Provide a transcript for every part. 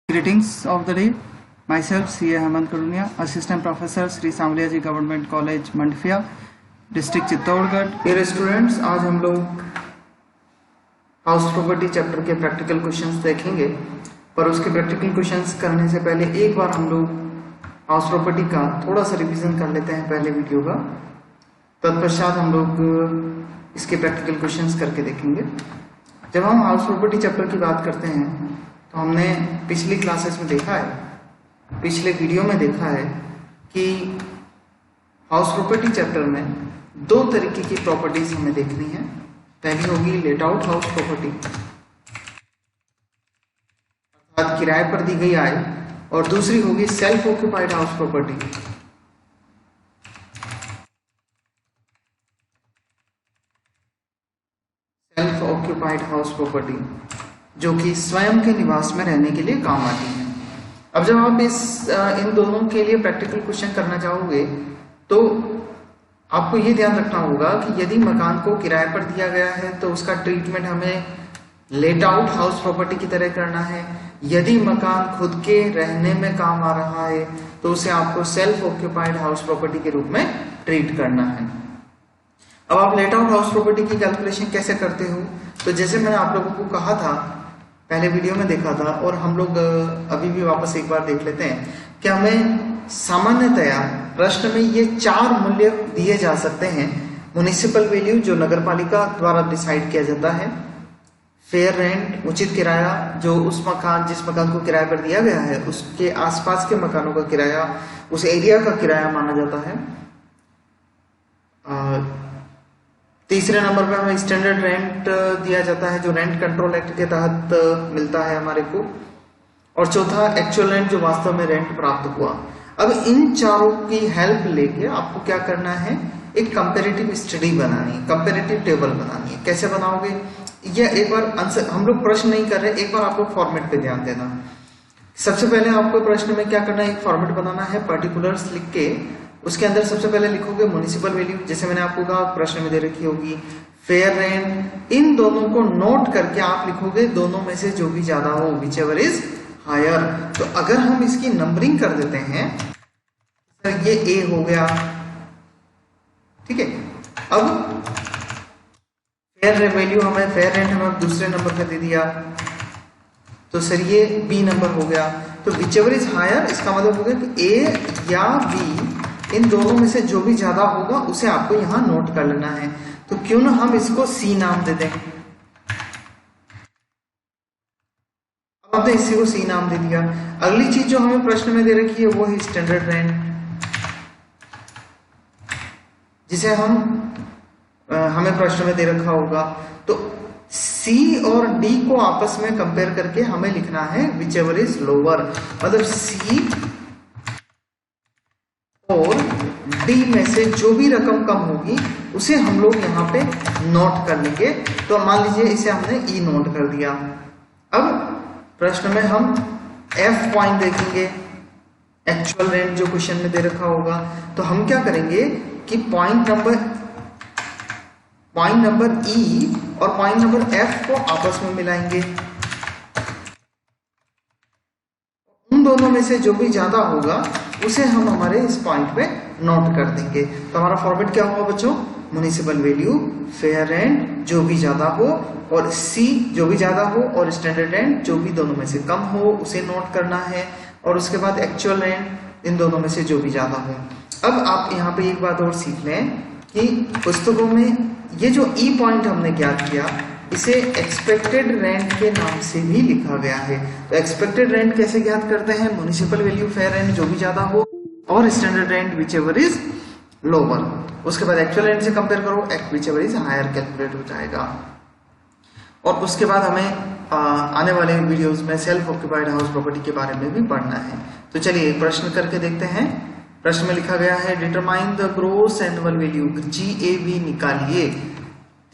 Greetings of the day. Myself C.A. Hemant Karunia, Assistant Professor Sri Samvaliya Ji Government College Mandfiya, District Chittorgarh. मेरे students, आज हम लोग house property chapter के practical questions देखेंगे, पर उसके प्रैक्टिकल क्वेश्चंस करने से पहले एक बार हम लोग हाउस प्रॉपर्टी का थोड़ा सा रिवीजन कर लेते हैं पहले वीडियो का। तत्पश्चात हम लोग इसके प्रैक्टिकल क्वेश्चंस करके देखेंगे। जब हम हाउस प्रॉपर्टी चैप्टर की बात करते हैं तो हमने पिछली क्लासेस में देखा है, पिछले वीडियो में देखा है कि हाउस प्रॉपर्टी चैप्टर में दो तरीके की प्रॉपर्टीज हमें देखनी है। पहली होगी लेट आउट हाउस प्रॉपर्टी, अर्थात किराए पर दी गई आय, और दूसरी होगी self occupied house property. Self occupied house property जो कि स्वयं के निवास में रहने के लिए काम आती है। अब जब आप इन दोनों के लिए प्रैक्टिकल क्वेश्चन करना चाहोगे तो आपको ये ध्यान रखना होगा कि यदि मकान को किराए पर दिया गया है तो उसका ट्रीटमेंट हमें लेट आउट हाउस प्रॉपर्टी की तरह करना है। यदि मकान खुद के रहने में काम आ रहा है तो उसे आपको सेल्फ ऑक्यूपाइड हाउस प्रॉपर्टी के रूप में ट्रीट करना है। अब आप लेट आउट हाउस प्रॉपर्टी की कैलकुलेशन कैसे करते हो? तो जैसे मैंने आप लोगों को कहा था, पहले वीडियो में देखा था और हम लोग अभी भी वापस एक बार देख लेते हैं कि हमें सामान्यतया प्रश्न में ये चार मूल्य दिए जा सकते हैं। म्युनिसिपल वैल्यू जो नगर पालिका द्वारा डिसाइड किया जाता है, फेयर रेंट उचित किराया जो जिस मकान को किराए पर दिया गया है उसके आसपास के मकानों का किराया, उस एरिया का किराया माना जाता है। तीसरे नंबर पे हमें स्टैंडर्ड रेंट दिया जाता है जो रेंट कंट्रोल एक्ट के तहत मिलता है हमारे को, और चौथा एक्चुअल रेंट जो वास्तव में रेंट प्राप्त हुआ। अब इन चारों की हेल्प लेके आपको क्या करना है, एक कंपैरेटिव स्टडी बनानी है, कंपैरेटिव टेबल बनानी है। कैसे बनाओगे? यह एक बार आंसर, हम लोग प्रश्न नहीं कर रहे, एक बार आपको फॉर्मेट पे ध्यान देना। सबसे पहले आपको प्रश्न में क्या करना है, एक फॉर्मेट बनाना है, पर्टिकुलर्स लिख के उसके अंदर सबसे पहले लिखोगे म्युनिसिपल वैल्यू, जैसे मैंने आपको कहा प्रश्न में दे रखी होगी, फेयर रेंट। इन दोनों को नोट करके आप लिखोगे दोनों में से जो भी ज्यादा हो, व्हिचएवर इज हायर। तो अगर हम इसकी नंबरिंग कर देते हैं, सर ये ए हो गया, ठीक है। अब फेयर वैल्यू हमें, फेयर रेंट हमें दूसरे नंबर पे दे दिया, तो सर ये बी नंबर हो गया। तो व्हिचएवर इज हायर, इसका मतलब हो गया कि ए या बी, इन दोनों में से जो भी ज्यादा होगा उसे आपको यहां नोट कर लेना है। तो क्यों ना हम इसको सी नाम दे दें। अब आपने इसी को सी नाम दे दिया। अगली चीज जो हमें प्रश्न में दे रखी है वो है स्टैंडर्ड रेंट, जिसे हमें प्रश्न में दे रखा होगा। तो सी और डी को आपस में कंपेयर करके हमें लिखना है व्हिचएवर इज लोअर, मतलब सी और डी में से जो भी रकम कम होगी उसे हम लोग यहाँ पे नोट कर लेंगे। तो मान लीजिए इसे हमने ई नोट कर दिया। अब प्रश्न में हम एफ पॉइंट देखेंगे, एक्चुअल रेंट जो क्वेश्चन में दे रखा होगा। तो हम क्या करेंगे कि पॉइंट नंबर ई और पॉइंट नंबर एफ को आपस में मिलाएंगे। उन दोनों में से जो भी ज्यादा होगा उसे हम हमारे इस पॉइंट पे नोट कर देंगे। तो हमारा फॉर्मेट क्या होगा बच्चों? म्युनिसिपल वैल्यू, फेयर रेंट जो भी ज्यादा हो, और सी जो भी ज्यादा हो, और स्टैंडर्ड रेंट जो भी दोनों में से कम हो उसे नोट करना है, और उसके बाद एक्चुअल रेंट इन दोनों में से जो भी ज्यादा हो। अब आप यहाँ पे एक बात और सीख लें कि पुस्तकों में ये जो ई पॉइंट हमने ज्ञात किया इसे एक्सपेक्टेड रेंट के नाम से भी लिखा गया है। तो एक्सपेक्टेड रेंट कैसे ज्ञात करते हैं? म्युनिसिपल वैल्यू, फेयर रेंट जो भी ज्यादा हो, और standard rent whichever is lower. उसके बाद एक्चुअल रेंट से कंपेयर करो, व्हिचएवर इज हायर कैलकुलेट हो जाएगा। और उसके बाद हमें आने वाले वीडियोस में सेल्फ ऑक्यूपाइड हाउस प्रॉपर्टी के बारे में भी पढ़ना है। तो चलिए प्रश्न करके देखते हैं। प्रश्न में लिखा गया है determine the gross annual value, GAV निकालिए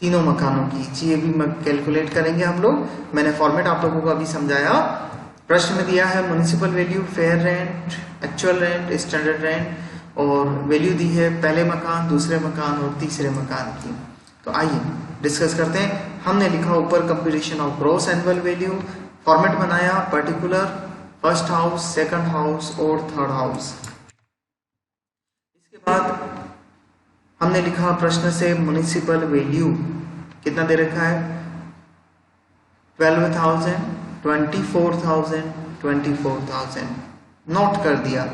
तीनों मकानों की। GAV कैलकुलेट करेंगे हम लोग। मैंने फॉर्मेट आप लोगों को अभी समझाया। प्रश्न में दिया है municipal value, fair rent, actual rent, standard rent, और वैल्यू दी है पहले मकान, दूसरे मकान और तीसरे मकान की। तो आइए डिस्कस करते हैं। हमने लिखा ऊपर computation of gross annual value, format बनाया particular first house, second house और थर्ड हाउस। इसके बाद हमने लिखा प्रश्न से म्युनिसिपल वैल्यू कितना दे रखा है, 12,000, 24,000, 24,000 नोट कर दिया।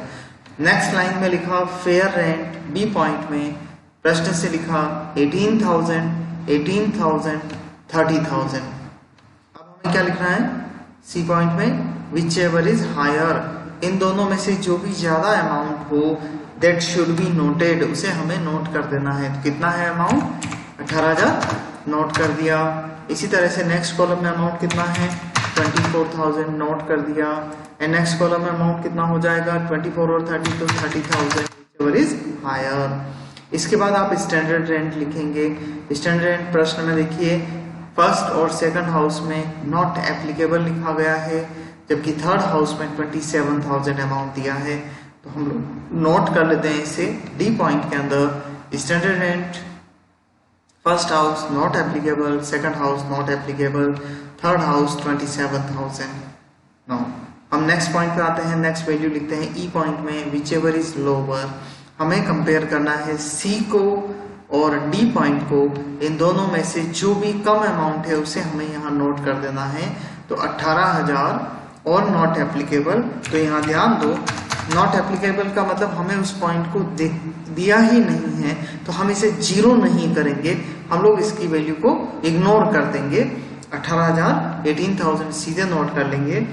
नेक्स्ट लाइन में लिखा फेयर रेंट, बी पॉइंट में प्रश्न से लिखा 18,000, 18,000, 30,000। अब हमें क्या लिखना है, सी पॉइंट में विच एवर इज हायर, इन दोनों में से जो भी ज्यादा अमाउंट हो दैट शुड बी नोटेड, उसे हमें नोट कर देना है। तो कितना है अमाउंट, 18,000 नोट कर दिया। इसी तरह से नेक्स्ट कॉलम में अमाउंट कितना है, 24,000 नोट कर दिया। एंड नेक्स्ट कॉलम में अमाउंट कितना हो जाएगा, 24 और 30 तो 30,000 व्हिचएवर इज हायर। इसके बाद आप स्टैंडर्ड रेंट लिखेंगे। स्टैंडर्ड रेंट प्रश्न में देखिए फर्स्ट और सेकंड हाउस में नॉट एप्लीकेबल लिखा गया है, जबकि थर्ड हाउस में 27,000 अमाउंट दिया है। तो हम लोग नोट कर लेते हैं इसे डी पॉइंट के अंदर। Standard rent first house not applicable, second house not applicable, third house 27,000। No, हम नेक्स्ट पॉइंट पे आते हैं। नेक्स्ट वैल्यू लिखते हैं ई पॉइंट में विच एवर इज लोअर। हमें कंपेयर करना है सी को और डी पॉइंट को, इन दोनों में से जो भी कम अमाउंट है उसे हमें यहाँ नोट कर देना है। तो 18,000 और नॉट एप्लीकेबल, तो यहाँ ध्यान दो नॉट एप्लीकेबल का मतलब हमें उस पॉइंट को दिया ही नहीं है, तो हम इसे जीरो नहीं करेंगे, हम लोग इसकी वैल्यू को इग्नोर कर देंगे। 18,000, 18,000 सीधे नोट कर लेंगे।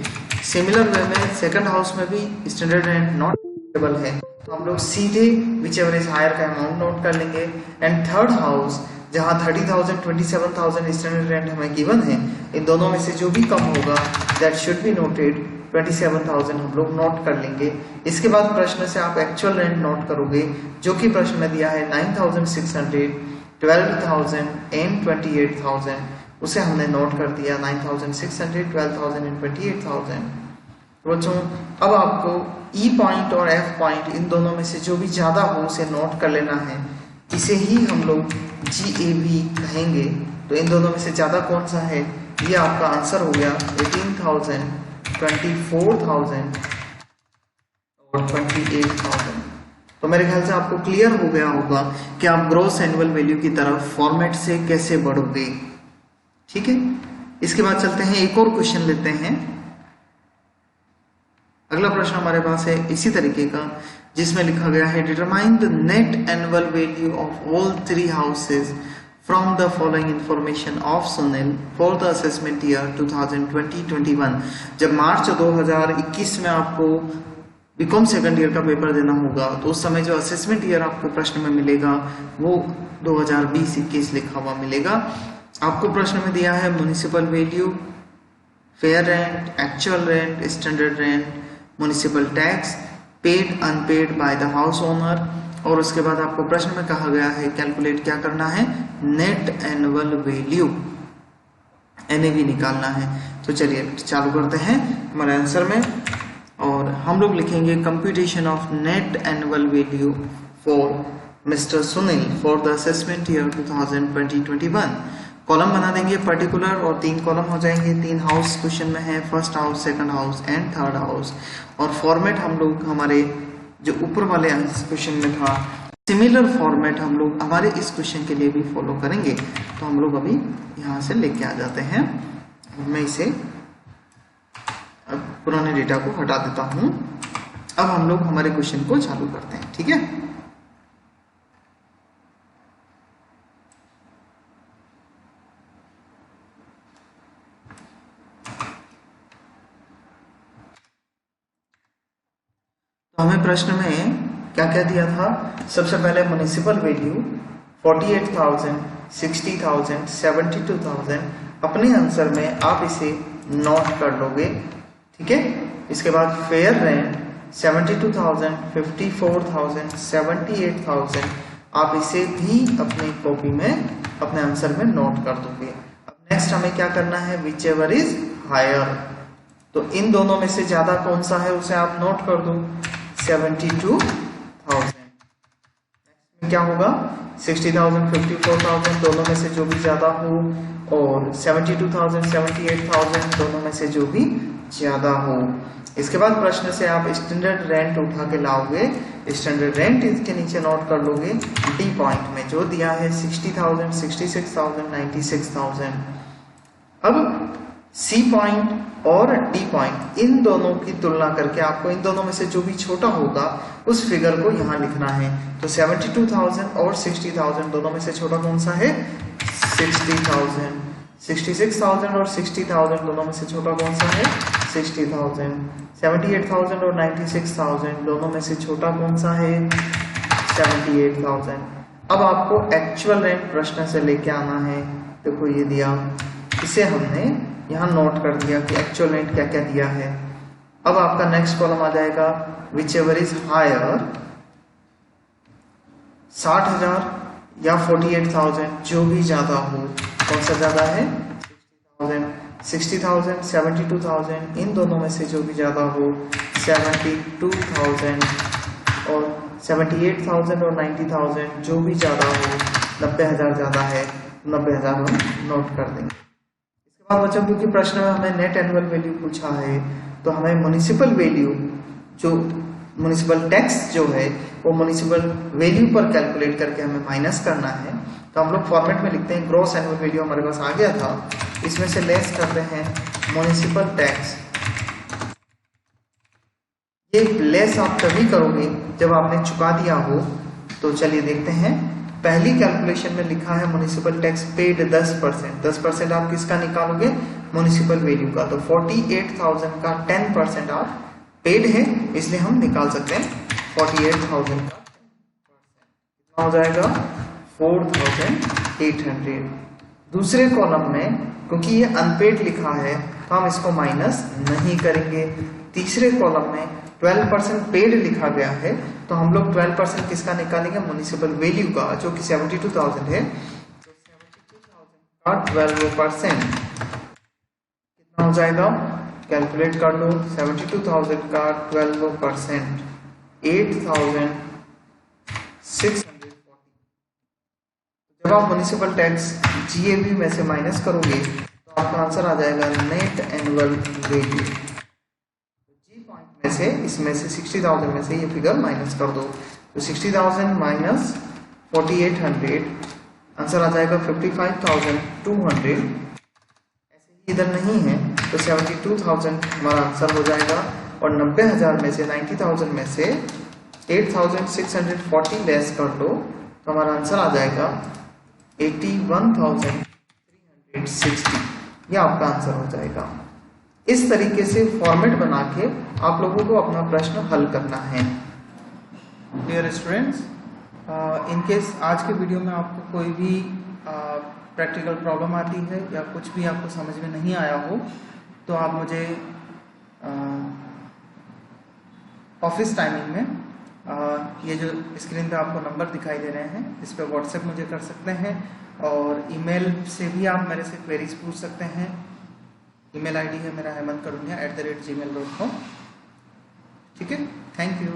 सिमिलर वे में सेकंड हाउस में भी स्टैंडर्ड रेंट नॉट एप्लीकेबल है, तो हम लोग सीधे विच एवर इज हायर का अमाउंट नोट कर लेंगे। एंड थर्ड हाउस जहां 30,000, 27,000 स्टैंडर्ड रेंट हमें गिवन है, इन दोनों में से जो भी कम होगा दैट शुड बी नोटेड, 27,000 हम लोग नोट कर लेंगे। इसके बाद प्रश्न से आप एक्चुअल रेंट नोट करोगे, जो कि प्रश्न में दिया है 9,600, 12,000 एंड 28,000, उसे हमने नोट कर दिया 9,600, 12,000 एंड 28,000। बच्चों अब आपको ई पॉइंट और एफ पॉइंट इन दोनों में से जो भी ज्यादा हो उसे नोट कर लेना है, इसे ही हम लोग GAB कहेंगे। तो इन दोनों में से ज्यादा कौन सा है, ये आपका आंसर हो गया 18,000, 24,000 और 28,000। तो मेरे ख्याल से आपको क्लियर हो गया होगा कि आप ग्रॉस एनुअल वैल्यू की तरफ फॉर्मेट से कैसे बढ़ोगे। ठीक है, इसके बाद चलते हैं एक और क्वेश्चन लेते हैं। अगला प्रश्न हमारे पास है इसी तरीके का, जिसमें लिखा गया है determine the net annual value of all 3 houses from the following information of Sunil for the assessment year 2020-21। जब मार्च 2021 में आपको बीकॉम सेकंड ईयर का पेपर देना होगा, तो उस समय जो असेसमेंट ईयर आपको प्रश्न में मिलेगा वो 2020-21 लिखा हुआ मिलेगा। आपको प्रश्न में दिया है municipal value, fair rent, actual rent, standard rent, municipal tax, paid unpaid by the house owner, और उसके बाद आपको प्रश्न में कहा गया है कैलकुलेट क्या करना है, नेट एनुअल वैल्यू NAV निकालना है। तो चलिए चालू करते हैं हमारे आंसर में, और हम लोग लिखेंगे computation of net annual value for mister Sunil for the assessment year 2020-21। Column बना देंगे पर्टिकुलर, और 3 कॉलम हो जाएंगे। 3 हाउस क्वेश्चन में है, first house, second house and third house. और फॉर्मेट हम लोग हमारे जो ऊपर वाले क्वेश्चन में था, सिमिलर फॉर्मेट हम लोग हमारे इस क्वेश्चन के लिए भी फॉलो करेंगे। तो हम लोग अभी यहाँ से लेके आ जाते हैं। मैं इसे पुराने डेटा को हटा देता हूँ। अब हम लोग हमारे क्वेश्चन को चालू करते हैं। ठीक है, हमें प्रश्न में क्या क्या दिया था। सबसे पहले म्युनिसिपल वैल्यू 48,000, 60,000, 72,000। अपने आंसर में आप इसे नोट कर लोगे। ठीक है, इसके बाद फेयर रेंट 72,000, 54,000, 78,000, आप इसे भी अपनी कॉपी में अपने आंसर में नोट कर दोगे। अब नेक्स्ट हमें क्या करना है, विच एवर इज हायर। तो इन दोनों में से ज्यादा कौन सा है उसे आप नोट कर दो, 72,000। क्या होगा, 60,000, 54,000 दोनों में से जो भी ज्यादा हो, और 72,000, 78,000 दोनों में से जो भी ज्यादा हो। इसके बाद प्रश्न से आप स्टैंडर्ड रेंट उठा के लाओगे, स्टैंडर्ड रेंट इसके नीचे नोट कर लोगे। डी पॉइंट में जो दिया है 60,000, 66,000, 96,000। अब सी पॉइंट और डी पॉइंट इन दोनों की तुलना करके आपको इन दोनों में से जो भी छोटा होगा उस फिगर को यहाँ लिखना है। तो 72,000 और 60,000 दोनों में से छोटा कौन सा है? 60,000। 66,000 और 60,000 दोनों में से छोटा कौन सा है? 60,000। 78,000 और 96,000 दोनों में से छोटा कौन सा है? 78,000। अब आपको एक्चुअल रेंट प्रश्न से लेके आना है। देखो ये दिया, इसे हमने यहाँ नोट कर दिया कि एक्चुअल रेंट क्या क्या दिया है। अब आपका नेक्स्ट कॉलम आ जाएगा विच एवर इज हायर, 60,000 या 48,000 जो भी ज्यादा हो। कौन सा ज्यादा है? 60,000, 72,000 इन दोनों में से जो भी ज्यादा हो। 72,000 और 78,000 और 90,000 जो भी ज्यादा हो। 90,000 ज्यादा है, 90,000 हम नोट कर देंगे। इसके बाद बच्चों क्योंकि प्रश्न में हमें नेट एनुअल वैल्यू पूछा है तो हमें म्युनिसिपल वैल्यू, जो म्युनिसिपल टैक्स जो है वो म्युनिसिपल वैल्यू पर कैलकुलेट करके हमें माइनस करना है। तो हम लोग फॉर्मेट में लिखते हैं ग्रॉस एनुअल वैल्यू हमारे पास आ गया था, इसमें से लेस करते हैं म्युनिसिपल टैक्स। ये लेस आप तभी करोगे जब आपने चुका दिया हो। तो चलिए देखते हैं। पहली कैलकुलेशन में लिखा है म्युनिसिपल टैक्स पेड 10%। 10% आप किसका निकालोगे? म्युनिसिपल वैल्यू का। तो 48,000 का 10% आप पेड है, इसलिए हम निकाल सकते हैं 48,000 का। कितना हो जाएगा? 4,800। दूसरे कॉलम में क्योंकि ये अनपेड लिखा है तो हम इसको माइनस नहीं करेंगे। तीसरे कॉलम में 12% पेड लिखा गया है तो हम लोग 12% किसका निकालेंगे? म्युनिसिपल वैल्यू का, जो कि 72,000 है। तो 72,000 का 12% कितना हो जाएगा? कैलकुलेट कर लो। 72,000 का 12% 8,640। जब आप म्युनिसिपल टैक्स जीएबी में से माइनस करोगे तो आपका आंसर आ जाएगा नेट एनुअल वैल्यू। जी पॉइंट में से, इसमें से 60,000 में से ये फिगर माइनस कर दो। तो 60,000 माइनस 4,800 आंसर आ जाएगा 55,200। ऐसे ही इधर नहीं है तो 72,000 हमारा आंसर हो जाएगा। और 90,000 में से 90,000 में से 8,640 लेस कर लो तो हमारा आंसर आ जाएगा 81,360। यह आपका आंसर हो जाएगा। इस तरीके से फॉर्मेट बना के आप लोगों को अपना प्रश्न हल करना है। डियर स्टूडेंट्स, इन केस आज के वीडियो में आपको कोई भी प्रैक्टिकल प्रॉब्लम आती है या कुछ भी आपको समझ में नहीं आया हो तो आप मुझे ऑफिस टाइमिंग में ये जो स्क्रीन पे आपको नंबर दिखाई दे रहे हैं इस पे व्हाट्सएप मुझे कर सकते हैं और ईमेल से भी आप मेरे से क्वेरीज पूछ सकते हैं। ईमेल आईडी है मेरा hemankarunya@gmail.com। ठीक है, थैंक यू।